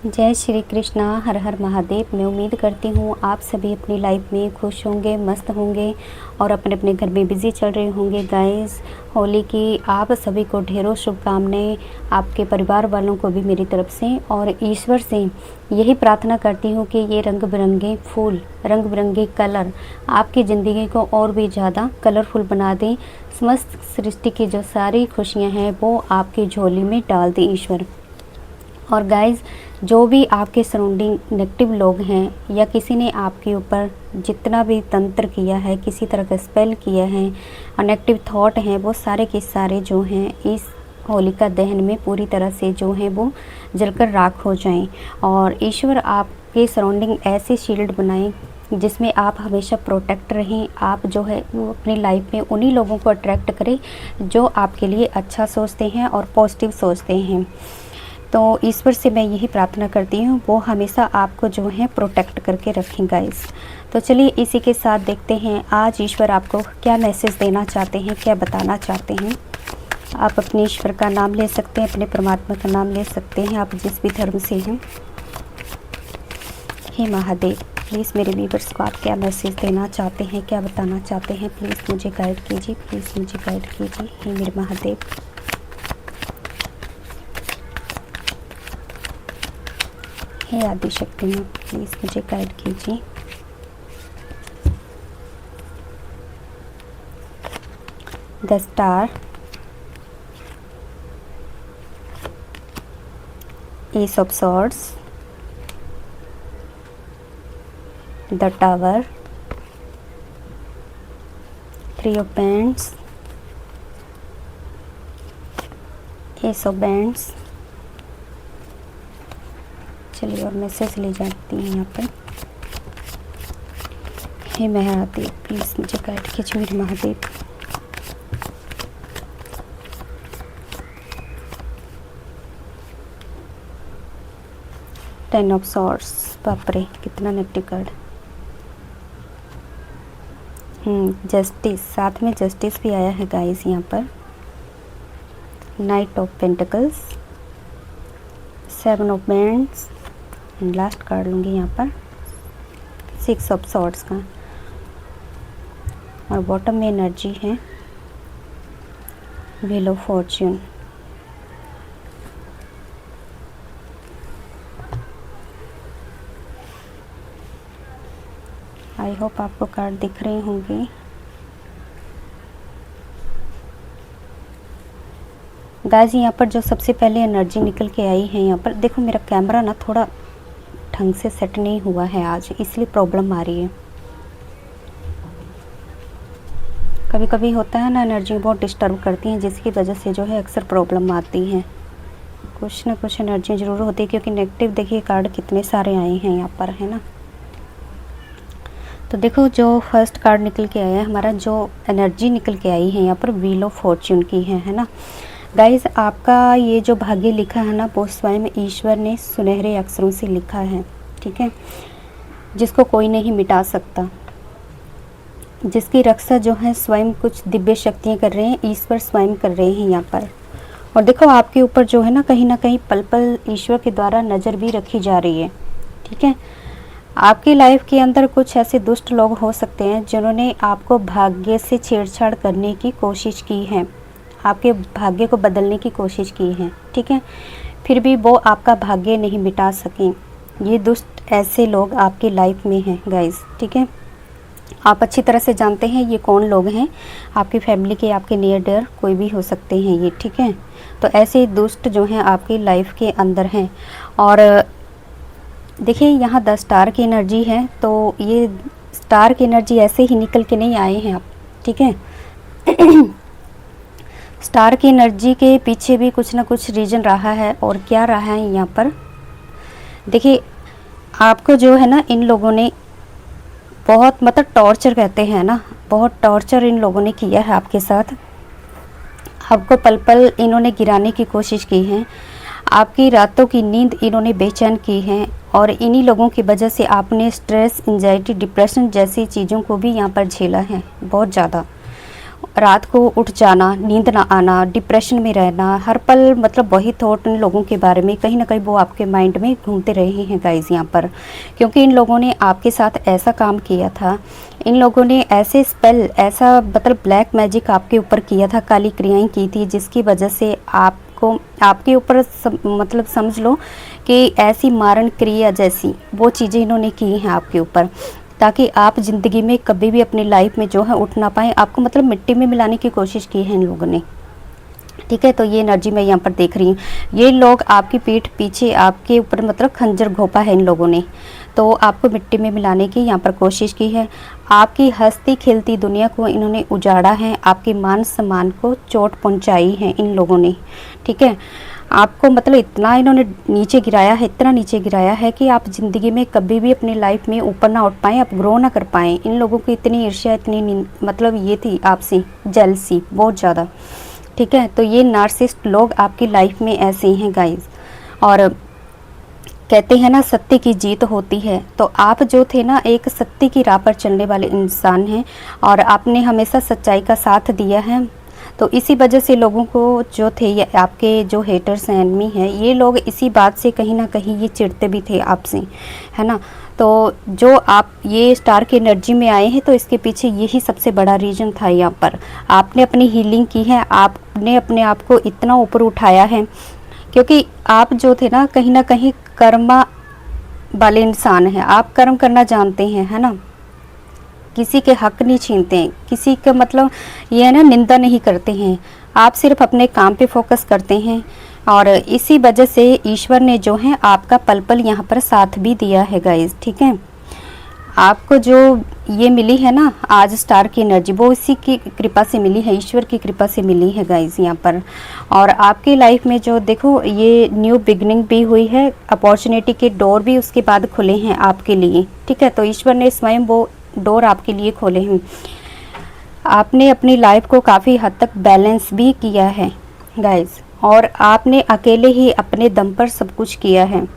जय श्री कृष्णा, हर हर महादेव। मैं उम्मीद करती हूँ आप सभी अपनी लाइफ में खुश होंगे, मस्त होंगे और अपने अपने घर में बिज़ी चल रहे होंगे। गाइस, होली की आप सभी को ढेरों शुभकामनाएं, आपके परिवार वालों को भी मेरी तरफ से। और ईश्वर से यही प्रार्थना करती हूँ कि ये रंग बिरंगे फूल, रंग बिरंगे कलर आपकी ज़िंदगी को और भी ज़्यादा कलरफुल बना दें। समस्त सृष्टि की जो सारी खुशियाँ हैं वो आपकी झोली में डाल दें ईश्वर। और गाइज़, जो भी आपके सराउंडिंग नेगेटिव लोग हैं या किसी ने आपके ऊपर जितना भी तंत्र किया है, किसी तरह का स्पेल किया है और नेगेटिव थॉट हैं, वो सारे के सारे जो हैं इस होलिका दहन में पूरी तरह से जो हैं वो जलकर राख हो जाएं। और ईश्वर आपके सराउंडिंग ऐसे शील्ड बनाएं जिसमें आप हमेशा प्रोटेक्ट रहें। आप जो है वो अपनी लाइफ में उन्हीं लोगों को अट्रैक्ट करें जो आपके लिए अच्छा सोचते हैं और पॉजिटिव सोचते हैं। तो ईश्वर से मैं यही प्रार्थना करती हूँ वो हमेशा आपको जो है प्रोटेक्ट करके रखें गाइस। तो चलिए इसी के साथ देखते हैं आज ईश्वर आपको क्या मैसेज देना चाहते हैं, क्या बताना चाहते हैं। आप अपने ईश्वर का नाम ले सकते हैं, अपने परमात्मा का नाम ले सकते हैं, आप जिस भी धर्म से हैं। हे महादेव, प्लीज़ मेरे व्यूअर्स को आप क्या मैसेज देना चाहते हैं, क्या बताना चाहते हैं, प्लीज़ मुझे गाइड कीजिए, प्लीज़ मुझे गाइड कीजिए। हे मेरे महादेव, हे आदिशक्ति में, प्लीज़ मुझे गाइड कीजिए। The star, S of swords, the tower, three of bands, S of bands. चलिए और मैसेज ले जाती हैं यहाँ पर। हे महादेव, प्लीज़ मुझे गाइड कीजिए मेरे महादेव। टेन ऑफ सॉर्ड्स, बाप रे कितना नेगेटिव कार्ड। जस्टिस, साथ में जस्टिस भी आया है गाइस यहाँ पर। Night of pentacles, seven of bands, last card लूँगी यहाँ पर सिक्स ऑफ सॉर्ड्स का। और बॉटम में एनर्जी है wheel of Fortune. I hope आपको कार्ड दिख रहे होंगे। गाइस, यहाँ पर जो सबसे पहले एनर्जी निकल के आई है, यहाँ पर देखो मेरा कैमरा ना थोड़ा ढंग से सेट नहीं हुआ है आज, इसलिए प्रॉब्लम आ रही है। कभी कभी होता है ना, एनर्जी बहुत डिस्टर्ब करती हैं जिसकी वजह से जो है अक्सर प्रॉब्लम आती है। कुछ ना कुछ एनर्जी ज़रूर होती है क्योंकि नेगेटिव देखिए कार्ड कितने सारे आए हैं यहाँ पर, है ना। तो देखो जो फर्स्ट कार्ड निकल के आया है हमारा, जो एनर्जी निकल के आई है यहाँ पर व्हील ऑफ फॉर्च्यून की है ना। गाइस, आपका ये जो भाग्य लिखा है ना वो स्वयं ईश्वर ने सुनहरे अक्षरों से लिखा है, ठीक है, जिसको कोई नहीं मिटा सकता, जिसकी रक्षा जो है स्वयं कुछ दिव्य शक्तियाँ कर रहे हैं, ईश्वर स्वयं कर रहे हैं यहाँ पर। और देखो आपके ऊपर जो है ना कहीं पल पल ईश्वर के द्वारा नज़र भी रखी जा रही है, ठीक है। आपकी लाइफ के अंदर कुछ ऐसे दुष्ट लोग हो सकते हैं जिन्होंने आपको भाग्य से छेड़छाड़ करने की कोशिश की है, आपके भाग्य को बदलने की कोशिश की है, ठीक है, फिर भी वो आपका भाग्य नहीं मिटा सकें। ये दुष्ट ऐसे लोग आपकी लाइफ में हैं गाइस, ठीक है। आप अच्छी तरह से जानते हैं ये कौन लोग हैं, आपकी फैमिली के, आपके नियर डियर कोई भी हो सकते हैं ये, ठीक है। तो ऐसे दुष्ट जो हैं आपकी लाइफ के अंदर हैं। और देखिए यहाँ 10 स्टार की एनर्जी है, तो ये स्टार की एनर्जी ऐसे ही निकल के नहीं आए हैं आप, ठीक है। स्टार की एनर्जी के पीछे भी कुछ ना कुछ रीज़न रहा है। और क्या रहा है यहाँ पर देखिए, आपको जो है ना इन लोगों ने बहुत मतलब टॉर्चर कहते हैं ना, बहुत टॉर्चर इन लोगों ने किया है आपके साथ। आपको पल पल इन्होंने गिराने की कोशिश की है, आपकी रातों की नींद इन्होंने बेचैन की है। और इन्हीं लोगों की वजह से आपने स्ट्रेस, एंजाइटी, डिप्रेशन जैसी चीज़ों को भी यहाँ पर झेला है बहुत ज़्यादा। रात को उठ जाना, नींद ना आना, डिप्रेशन में रहना, हर पल मतलब वही थॉट इन लोगों के बारे में कहीं ना कहीं वो आपके माइंड में घूमते रहे हैं गाइस यहाँ पर। क्योंकि इन लोगों ने आपके साथ ऐसा काम किया था, इन लोगों ने ऐसे स्पेल, ऐसा मतलब ब्लैक मैजिक आपके ऊपर किया था, काली क्रियाएं की थी, जिसकी वजह से आपको आपके ऊपर मतलब समझ लो कि ऐसी मारण क्रिया जैसी वो चीज़ें इन्होंने की हैं आपके ऊपर, ताकि आप ज़िंदगी में कभी भी अपनी लाइफ में जो है उठ ना पाएँ। आपको मतलब मिट्टी में मिलाने की कोशिश की है इन लोगों ने, ठीक है। तो ये एनर्जी मैं यहाँ पर देख रही हूँ, ये लोग आपकी पीठ पीछे आपके ऊपर मतलब खंजर घोंपा है इन लोगों ने, तो आपको मिट्टी में मिलाने की यहाँ पर कोशिश की है। आपकी हंसती खिलती दुनिया को इन्होंने उजाड़ा है, आपके मान सम्मान को चोट पहुँचाई है इन लोगों ने, ठीक है। आपको मतलब इतना इन्होंने नीचे गिराया है, इतना नीचे गिराया है कि आप ज़िंदगी में कभी भी अपनी लाइफ में ऊपर ना उठ पाएँ, आप ग्रो ना कर पाएँ। इन लोगों की इतनी ईर्ष्या, इतनी मतलब ये थी आपसे जेलसी बहुत ज़्यादा, ठीक है। तो ये नार्सिसिस्ट लोग आपकी लाइफ में ऐसे ही हैं गाइस। और कहते हैं ना सत्य की जीत होती है, तो आप जो थे ना एक सत्य की राह पर चलने वाले इंसान हैं और आपने हमेशा सच्चाई का साथ दिया है। तो इसी वजह से लोगों को जो थे ये आपके जो हेटर्स हैं, एनमी हैं, ये लोग इसी बात से कहीं ना कहीं ये चिढ़ते भी थे आपसे, है ना। तो जो आप ये स्टार की एनर्जी में आए हैं, तो इसके पीछे यही सबसे बड़ा रीज़न था। यहाँ पर आपने अपनी हीलिंग की है, आपने अपने आप को इतना ऊपर उठाया है, क्योंकि आप जो थे ना कहीं कर्मा वाले इंसान हैं, आप कर्म करना जानते हैं, है ना। किसी के हक नहीं छीनते हैं, किसी का मतलब ये है ना निंदा नहीं करते हैं, आप सिर्फ अपने काम पे फोकस करते हैं। और इसी वजह से ईश्वर ने जो है आपका पल पल यहाँ पर साथ भी दिया है गाइस, ठीक है। आपको जो ये मिली है ना आज स्टार की एनर्जी, वो इसी की कृपा से मिली है, ईश्वर की कृपा से मिली है गाइस यहाँ पर। और आपकी लाइफ में जो देखो ये न्यू बिगनिंग भी हुई है, अपॉर्चुनिटी के डोर भी उसके बाद खुले हैं आपके लिए, ठीक है। तो ईश्वर ने स्वयं वो डोर आपके लिए खोले हैं। आपने अपनी लाइफ को काफ़ी हद तक बैलेंस भी किया है गाइस, और आपने अकेले ही अपने दम पर सब कुछ किया है।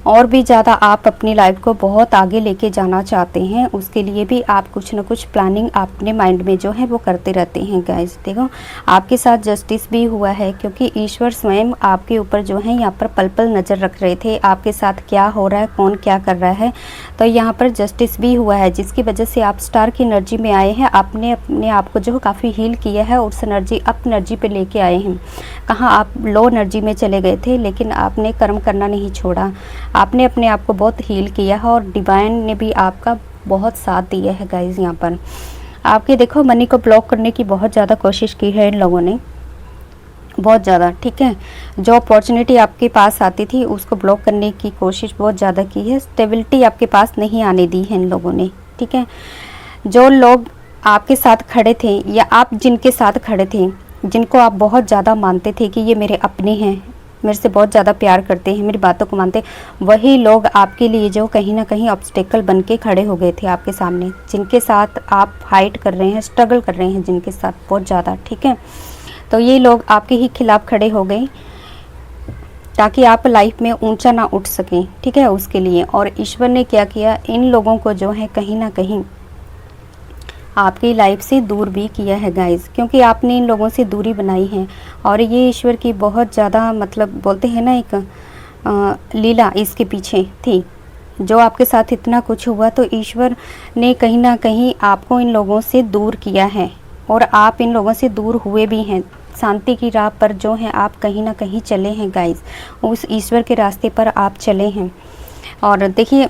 और भी ज़्यादा आप अपनी लाइफ को बहुत आगे लेके जाना चाहते हैं, उसके लिए भी आप कुछ ना कुछ प्लानिंग अपने माइंड में जो है वो करते रहते हैं गाइस। देखो आपके साथ जस्टिस भी हुआ है, क्योंकि ईश्वर स्वयं आपके ऊपर जो है यहाँ पर पल पल नज़र रख रहे थे, आपके साथ क्या हो रहा है, कौन क्या कर रहा है। तो यहाँ पर जस्टिस भी हुआ है, जिसकी वजह से आप स्टार की एनर्जी में आए हैं। आपने अपने आप को जो काफ़ी हील किया है, उस एनर्जी अप एनर्जी पे लेके आए हैं। कहाँ आप लो एनर्जी में चले गए थे, लेकिन आपने कर्म करना नहीं छोड़ा, आपने अपने आप को बहुत हील किया है, और डिवाइन ने भी आपका बहुत साथ दिया है गाइस। यहाँ पर आपके देखो मनी को ब्लॉक करने की बहुत ज़्यादा कोशिश की है इन लोगों ने, बहुत ज़्यादा, ठीक है। जो अपॉर्चुनिटी आपके पास आती थी उसको ब्लॉक करने की कोशिश बहुत ज़्यादा की है, स्टेबिलिटी आपके पास नहीं आने दी है इन लोगों ने, ठीक है। जो लोग आपके साथ खड़े थे, या आप जिनके साथ खड़े थे, जिनको आप बहुत ज़्यादा मानते थे कि ये मेरे अपने हैं, मेरे से बहुत ज़्यादा प्यार करते हैं, मेरी बातों को मानते, वही लोग आपके लिए जो कहीं ना कहीं ऑब्स्टेकल बन के खड़े हो गए थे आपके सामने, जिनके साथ आप फाइट कर रहे हैं, स्ट्रगल कर रहे हैं जिनके साथ बहुत ज़्यादा, ठीक है। तो ये लोग आपके ही खिलाफ खड़े हो गए, ताकि आप लाइफ में ऊंचा ना उठ सकें, ठीक है, उसके लिए। और ईश्वर ने क्या किया, इन लोगों को जो है कहीं ना कहीं आपकी लाइफ से दूर भी किया है गाइस, क्योंकि आपने इन लोगों से दूरी बनाई है। और ये ईश्वर की बहुत ज़्यादा मतलब बोलते हैं ना एक लीला इसके पीछे थी। जो आपके साथ इतना कुछ हुआ, तो ईश्वर ने कहीं ना कहीं आपको इन लोगों से दूर किया है, और आप इन लोगों से दूर हुए भी हैं। शांति की राह पर जो है आप कहीं ना कहीं चले हैं गाइस, उस ईश्वर के रास्ते पर आप चले हैं। और देखिए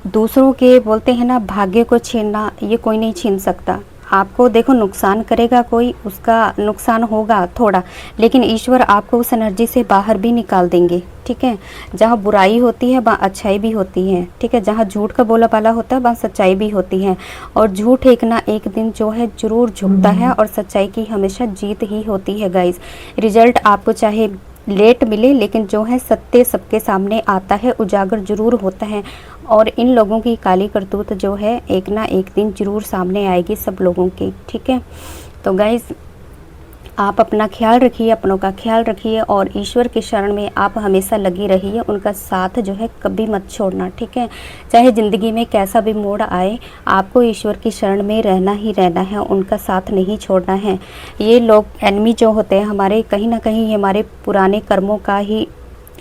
दूसरों के बोलते हैं ना भाग्य को छीनना, ये कोई नहीं छीन सकता। आपको देखो नुकसान करेगा कोई, उसका नुकसान होगा थोड़ा, लेकिन ईश्वर आपको उस एनर्जी से बाहर भी निकाल देंगे, ठीक है। जहाँ बुराई होती है वहाँ अच्छाई भी होती है, ठीक है। जहाँ झूठ का बोला वाला होता है वहाँ सच्चाई भी होती है, और झूठ एक ना एक दिन जो है जरूर झुकता है, और सच्चाई की हमेशा जीत ही होती है गाइस। रिजल्ट आपको चाहे लेट मिले, लेकिन जो है सत्य सबके सामने आता है, उजागर जरूर होता है। और इन लोगों की काली करतूत जो है एक ना एक दिन जरूर सामने आएगी सब लोगों की, ठीक है। तो गाइस आप अपना ख्याल रखिए, अपनों का ख्याल रखिए और ईश्वर के शरण में आप हमेशा लगी रहिए। उनका साथ जो है कभी मत छोड़ना, ठीक है। चाहे ज़िंदगी में कैसा भी मोड़ आए, आपको ईश्वर की शरण में रहना ही रहना है, उनका साथ नहीं छोड़ना है। ये लोग एनिमी जो होते हैं हमारे, कहीं ना कहीं हमारे पुराने कर्मों का ही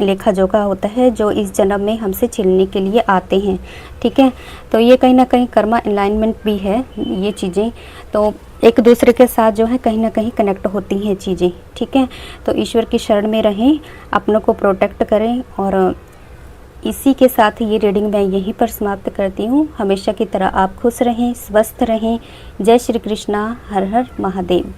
लेखा जोखा होता है, जो इस जन्म में हमसे छिलने के लिए आते हैं, ठीक है। तो ये कहीं ना कहीं कर्मा अलाइनमेंट भी है ये चीज़ें, तो एक दूसरे के साथ जो है कहीं ना कहीं कनेक्ट होती हैं चीज़ें, ठीक है। तो ईश्वर की शरण में रहें, अपनों को प्रोटेक्ट करें और इसी के साथ ये रीडिंग मैं यहीं पर समाप्त करती हूँ। हमेशा की तरह आप खुश रहें, स्वस्थ रहें। जय श्री कृष्णा, हर हर महादेव।